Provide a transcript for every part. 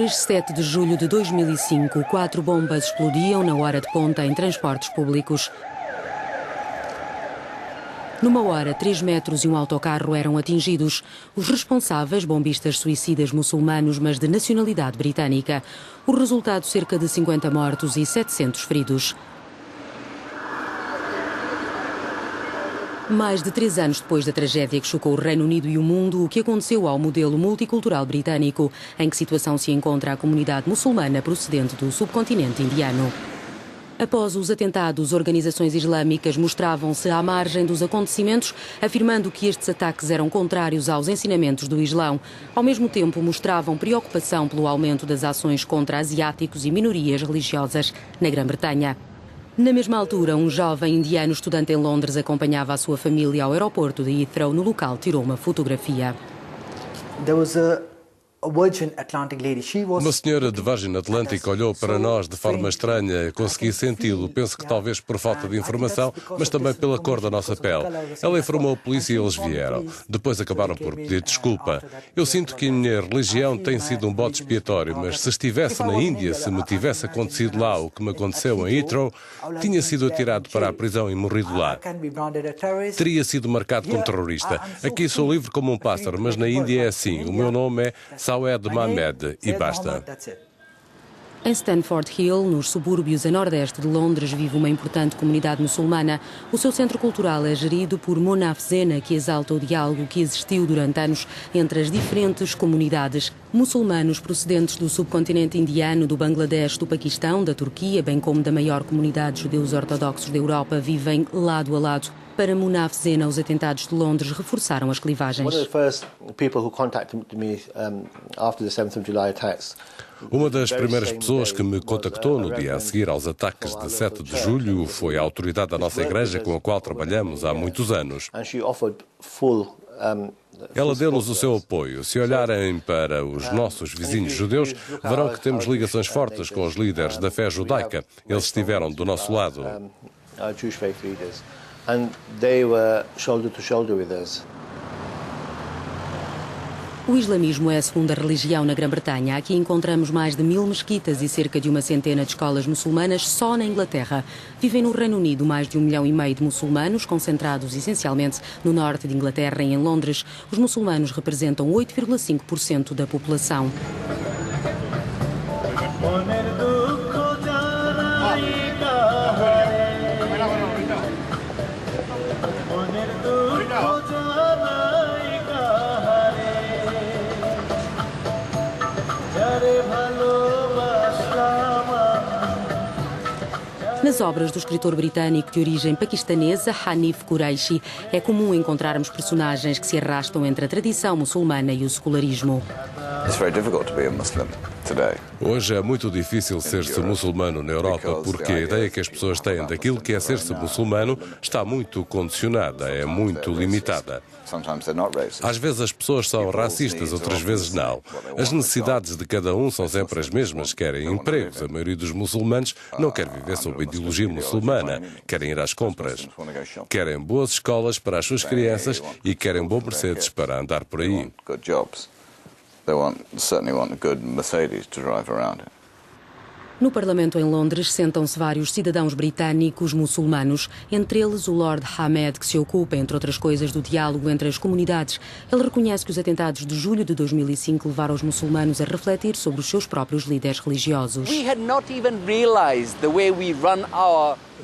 Londres, 7 de julho de 2005, 4 bombas explodiam na hora de ponta em transportes públicos. Numa hora, 3 metros e um autocarro eram atingidos. Os responsáveis, bombistas suicidas muçulmanos, mas de nacionalidade britânica. O resultado, cerca de 50 mortos e 700 feridos. Mais de 3 anos depois da tragédia que chocou o Reino Unido e o mundo, o que aconteceu ao modelo multicultural britânico? Em que situação se encontra a comunidade muçulmana procedente do subcontinente indiano? Após os atentados, organizações islâmicas mostravam-se à margem dos acontecimentos, afirmando que estes ataques eram contrários aos ensinamentos do Islão. Ao mesmo tempo, mostravam preocupação pelo aumento das ações contra asiáticos e minorias religiosas na Grã-Bretanha. Na mesma altura, um jovem indiano estudante em Londres acompanhava a sua família ao aeroporto de Heathrow. No local, tirou uma fotografia. Uma senhora de Virgin Atlantic olhou para nós de forma estranha. Consegui senti-lo. Penso que talvez por falta de informação, mas também pela cor da nossa pele. Ela informou a polícia e eles vieram. Depois acabaram por pedir desculpa. Eu sinto que a minha religião tem sido um bode expiatório, mas se estivesse na Índia, se me tivesse acontecido lá o que me aconteceu em Heathrow, tinha sido atirado para a prisão e morrido lá. Teria sido marcado como terrorista. Aqui sou livre como um pássaro, mas na Índia é assim. O meu nome é Sawed Mohammed e basta. Em Stanford Hill, nos subúrbios a nordeste de Londres, vive uma importante comunidade muçulmana. O seu centro cultural é gerido por Mona Afzena, que exalta o diálogo que existiu durante anos entre as diferentes comunidades. Muçulmanos procedentes do subcontinente indiano, do Bangladesh, do Paquistão, da Turquia, bem como da maior comunidade de judeus ortodoxos da Europa, vivem lado a lado. Para Mona Afzena, os atentados de Londres reforçaram as clivagens. Uma das primeiras pessoas que me contactou no dia a seguir aos ataques de 7 de julho foi a autoridade da nossa igreja com a qual trabalhamos há muitos anos. Ela deu-nos o seu apoio. Se olharem para os nossos vizinhos judeus, verão que temos ligações fortes com os líderes da fé judaica. Eles estiveram do nosso lado. O islamismo é a segunda religião na Grã-Bretanha. Aqui encontramos mais de 1000 mesquitas e cerca de uma centena de escolas muçulmanas só na Inglaterra. Vivem no Reino Unido mais de 1,5 milhão de muçulmanos, concentrados essencialmente no norte de Inglaterra e em Londres. Os muçulmanos representam 8,5% da população. Nas obras do escritor britânico de origem paquistanesa, Hanif Kureishi, é comum encontrarmos personagens que se arrastam entre a tradição muçulmana e o secularismo. Hoje é muito difícil ser-se muçulmano na Europa porque a ideia que as pessoas têm daquilo que é ser-se muçulmano está muito condicionada, é muito limitada. Às vezes as pessoas são racistas, outras vezes não. As necessidades de cada um são sempre as mesmas. Querem empregos. A maioria dos muçulmanos não quer viver sob a ideologia muçulmana. Querem ir às compras. Querem boas escolas para as suas crianças e querem um bom Mercedes para andar por aí. No Parlamento em Londres sentam-se vários cidadãos britânicos muçulmanos, entre eles o Lord Hamed, que se ocupa, entre outras coisas, do diálogo entre as comunidades. Ele reconhece que os atentados de julho de 2005 levaram os muçulmanos a refletir sobre os seus próprios líderes religiosos.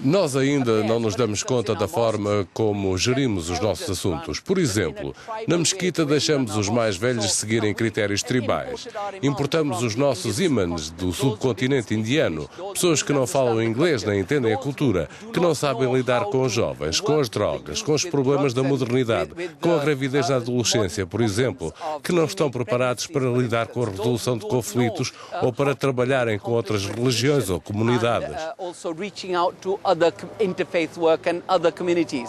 Nós ainda não nos damos conta da forma como gerimos os nossos assuntos. Por exemplo, na mesquita deixamos os mais velhos seguirem critérios tribais. Importamos os nossos ímãs do subcontinente indiano, pessoas que não falam inglês nem entendem a cultura, que não sabem lidar com os jovens, com as drogas, com os problemas da modernidade, com a gravidez na adolescência, por exemplo, que não estão preparados para lidar com a resolução de conflitos ou para trabalharem com outras religiões ou comunidades. Other interfaith work and other communities.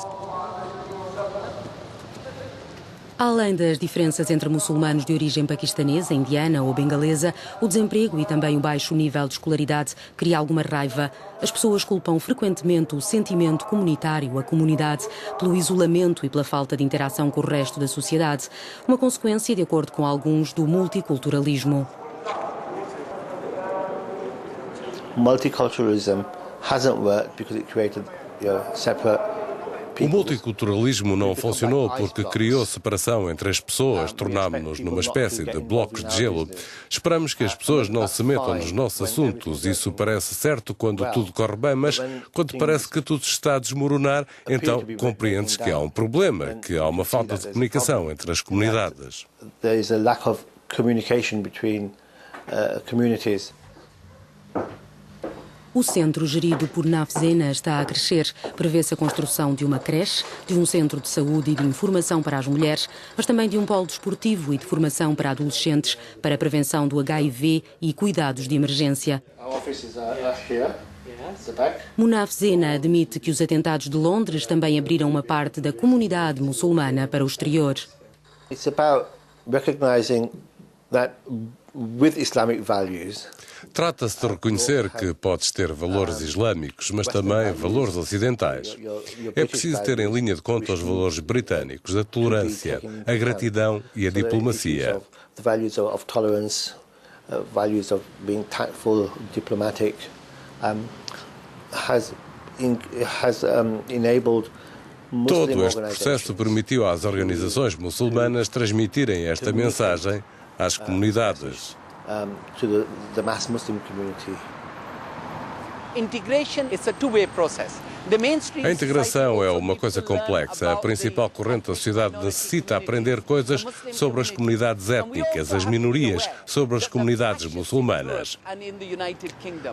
Além das diferenças entre muçulmanos de origem paquistanesa, indiana ou bengalesa, o desemprego e também o baixo nível de escolaridade cria alguma raiva. As pessoas culpam frequentemente o sentimento comunitário, a comunidade, pelo isolamento e pela falta de interação com o resto da sociedade. Uma consequência, de acordo com alguns, do multiculturalismo. multiculturalism hasn't worked because it created separate. O multiculturalismo não funcionou porque criou separação entre as pessoas, tornámo-nos numa espécie de blocos de gelo. Esperamos que as pessoas não se metam nos nossos assuntos. Isso parece certo quando tudo corre bem, mas quando parece que tudo está a desmoronar, então compreendes que há um problema, que há uma falta de comunicação entre as comunidades. There is a lack of communication between communities. O centro gerido por Nafzena está a crescer. Prevê-se a construção de uma creche, de um centro de saúde e de informação para as mulheres, mas também de um polo desportivo e de formação para adolescentes, para a prevenção do HIV e cuidados de emergência. Munaf-Zena admite que os atentados de Londres também abriram uma parte da comunidade muçulmana para o exterior. It's about recognizing that with Islamic values. Trata-se de reconhecer que podes ter valores islâmicos, mas também valores ocidentais. É preciso ter em linha de conta os valores britânicos, a tolerância, a gratidão e a diplomacia. The values of tolerance, values of being tactful, diplomatic, has enabled. Todo este processo permitiu às organizações muçulmanas transmitirem esta mensagem às comunidades. To the mass Muslim community. Integration is a two-way process. A integração é uma coisa complexa. A principal corrente da sociedade necessita aprender coisas sobre as comunidades étnicas, as minorias, sobre as comunidades muçulmanas.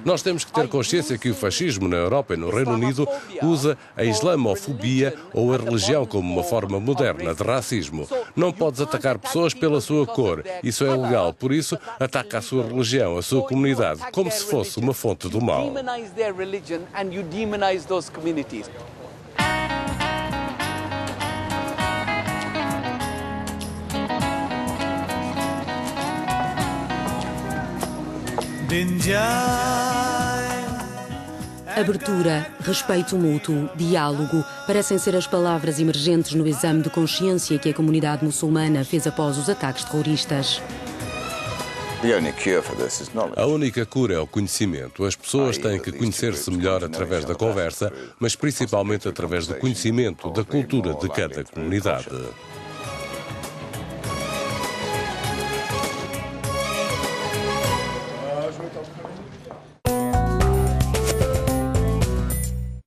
Nós temos que ter consciência que o fascismo na Europa e no Reino Unido usa a islamofobia ou a religião como uma forma moderna de racismo. Não podes atacar pessoas pela sua cor. Isso é ilegal. Por isso, ataca a sua religião, a sua comunidade, como se fosse uma fonte do mal. Communities. Abertura, respeito mútuo, diálogo parecem ser as palavras emergentes no exame de consciência que a comunidade muçulmana fez após os ataques terroristas. A única cura é o conhecimento. As pessoas têm que conhecer-se melhor através da conversa, mas principalmente através do conhecimento da cultura de cada comunidade.